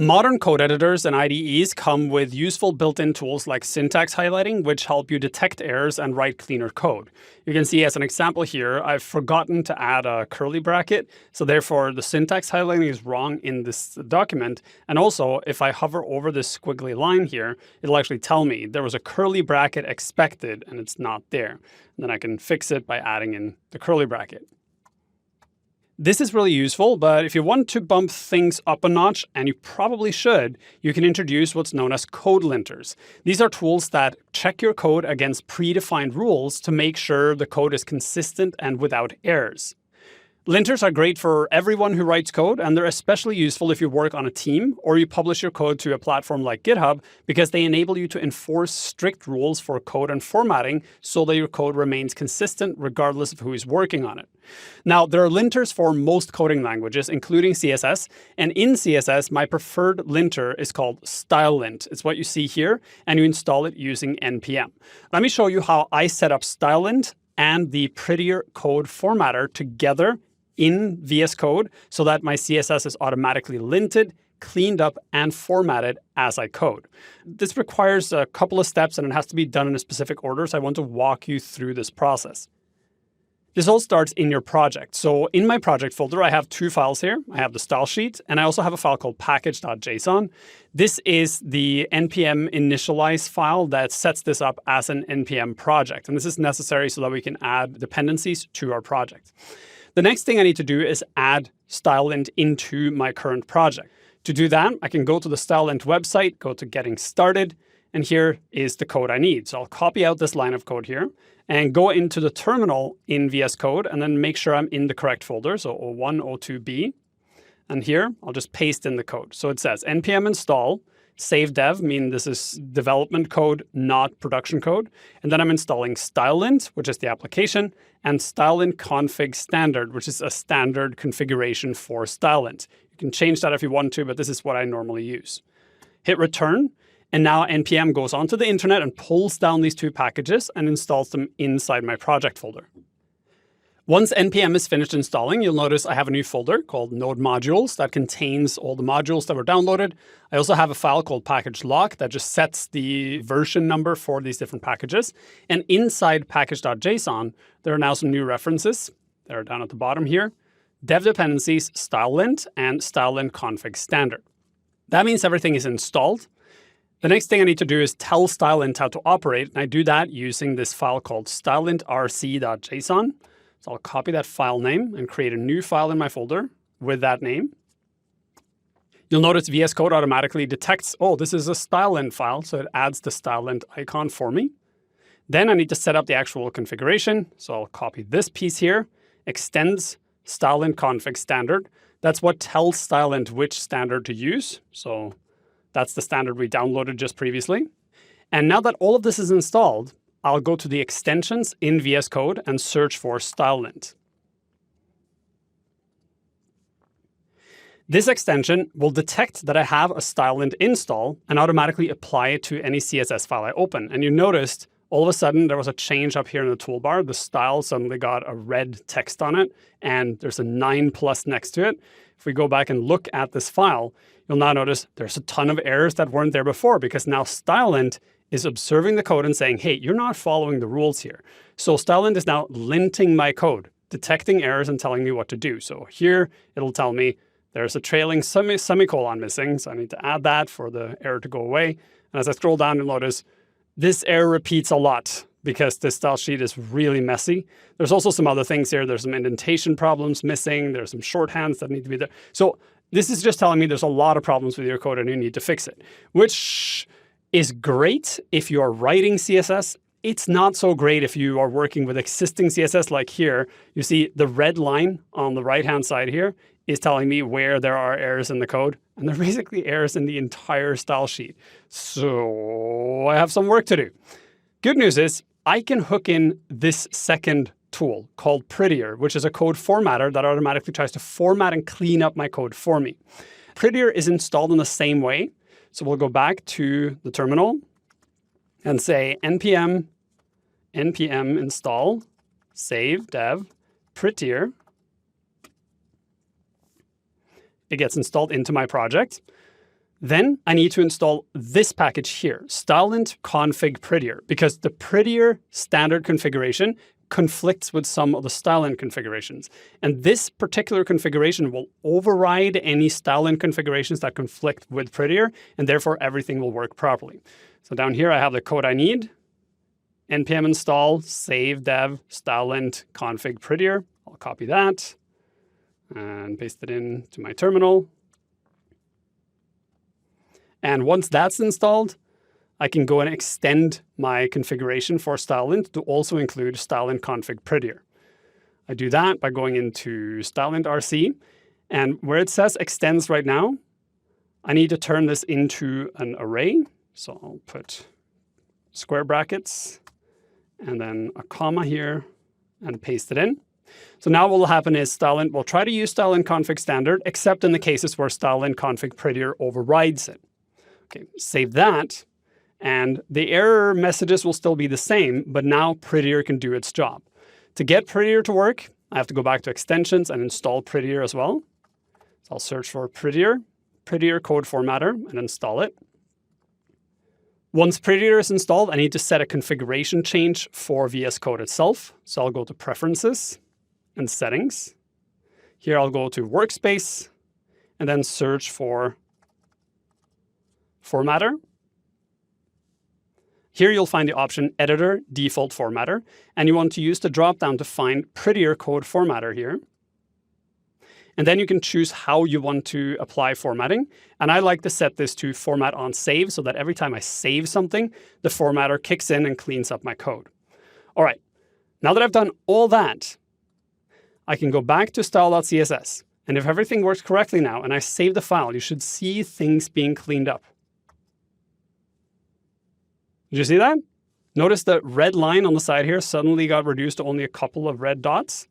Modern code editors and IDEs come with useful built-in tools like syntax highlighting, which help you detect errors and write cleaner code. You can see as an example here, I've forgotten to add a curly bracket, so therefore the syntax highlighting is wrong in this document. And also, if I hover over this squiggly line here, it'll actually tell me there was a curly bracket expected and it's not there. And then I can fix it by adding in the curly bracket. This is really useful, but if you want to bump things up a notch, and you probably should, you can introduce what's known as code linters. These are tools that check your code against predefined rules to make sure the code is consistent and without errors. Linters are great for everyone who writes code, and they're especially useful if you work on a team or you publish your code to a platform like GitHub, because they enable you to enforce strict rules for code and formatting so that your code remains consistent regardless of who is working on it. Now, there are linters for most coding languages, including CSS, and in CSS, my preferred linter is called stylelint. It's what you see here, and you install it using npm. Let me show you how I set up stylelint and the prettier code formatter together in VS Code so that my CSS is automatically linted, cleaned up, and formatted as I code. This requires a couple of steps and it has to be done in a specific order, so I want to walk you through this process. This all starts in your project. So in my project folder, I have two files here. I have the style sheet, and I also have a file called package.json. This is the npm initialize file that sets this up as an npm project. And this is necessary so that we can add dependencies to our project. The next thing I need to do is add stylelint into my current project. To do that, I can go to the stylelint website, go to getting started, and here is the code I need. So I'll copy out this line of code here and go into the terminal in VS Code and then make sure I'm in the correct folder, so 01, 02B. And here, I'll just paste in the code. So it says npm install, save dev, meaning this is development code, not production code. And then I'm installing stylelint, which is the application, and stylelint config standard, which is a standard configuration for stylelint. You can change that if you want to, but this is what I normally use. Hit return, and now npm goes onto the internet and pulls down these two packages and installs them inside my project folder. Once npm is finished installing, you'll notice I have a new folder called node modules that contains all the modules that were downloaded. I also have a file called package lock that just sets the version number for these different packages. And inside package.json, there are now some new references. They're down at the bottom here. Dev dependencies, stylelint, and stylelint config standard. That means everything is installed. The next thing I need to do is tell stylelint how to operate, and I do that using this file called stylentrc.json. So I'll copy that file name and create a new file in my folder with that name. You'll notice VS Code automatically detects, oh, this is a stylelint file, so it adds the stylelint icon for me. Then I need to set up the actual configuration. So I'll copy this piece here, extends stylelint config standard. That's what tells stylelint which standard to use. So that's the standard we downloaded just previously. And now that all of this is installed, I'll go to the extensions in VS Code and search for stylelint. This extension will detect that I have a stylelint install and automatically apply it to any CSS file I open. And you noticed all of a sudden there was a change up here in the toolbar. The style suddenly got a red text on it, and there's a 9+ next to it. If we go back and look at this file, you'll now notice there's a ton of errors that weren't there before, because now stylelint is observing the code and saying, hey, you're not following the rules here. So stylelint is now linting my code, detecting errors and telling me what to do. So here it'll tell me there's a trailing semicolon missing, so I need to add that for the error to go away. And as I scroll down, you'll notice this error repeats a lot because this style sheet is really messy. There's also some other things here. There's some indentation problems missing. There's some shorthands that need to be there. So this is just telling me there's a lot of problems with your code and you need to fix it, which is great if you are writing CSS. It's not so great if you are working with existing CSS like here. You see the red line on the right-hand side here is telling me where there are errors in the code. And there are basically errors in the entire style sheet. So I have some work to do. Good news is I can hook in this second tool called Prettier, which is a code formatter that automatically tries to format and clean up my code for me. Prettier is installed in the same way. So we'll go back to the terminal and say npm install save dev prettier. It gets installed into my project. Then I need to install this package here, stylelint config prettier, because the prettier standard configuration conflicts with some of the stylelint configurations. And this particular configuration will override any stylelint configurations that conflict with prettier, and therefore everything will work properly. So down here I have the code I need, npm install save dev stylelint config prettier. I'll copy that and paste it into my terminal. And once that's installed, I can go and extend my configuration for stylelint to also include stylelint config prettier. I do that by going into stylelint RC, and where it says extends right now, I need to turn this into an array. So I'll put square brackets and then a comma here and paste it in. So now what will happen is stylelint will try to use stylelint config standard, except in the cases where stylelint config prettier overrides it. Okay, save that, and the error messages will still be the same, but now prettier can do its job. To get prettier to work, I have to go back to extensions and install prettier as well. So I'll search for prettier code formatter, and install it. Once prettier is installed, I need to set a configuration change for VS Code itself. So I'll go to Preferences and Settings. Here I'll go to Workspace, and then search for Formatter. Here you'll find the option Editor Default Formatter, and you want to use the dropdown to find Prettier Code Formatter here. And then you can choose how you want to apply formatting. And I like to set this to Format on Save so that every time I save something, the formatter kicks in and cleans up my code. All right, now that I've done all that, I can go back to style.css. And if everything works correctly now and I save the file, you should see things being cleaned up. Did you see that? Notice the red line on the side here suddenly got reduced to only a couple of red dots.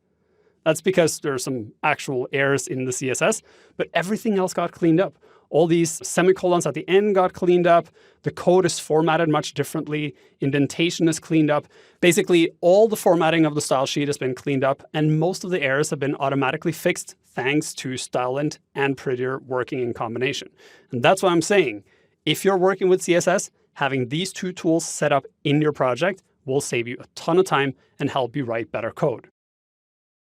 That's because there are some actual errors in the CSS, but everything else got cleaned up. All these semicolons at the end got cleaned up. The code is formatted much differently. Indentation is cleaned up. Basically, all the formatting of the style sheet has been cleaned up, and most of the errors have been automatically fixed thanks to stylelint and prettier working in combination. And that's what I'm saying. If you're working with CSS, having these two tools set up in your project will save you a ton of time and help you write better code.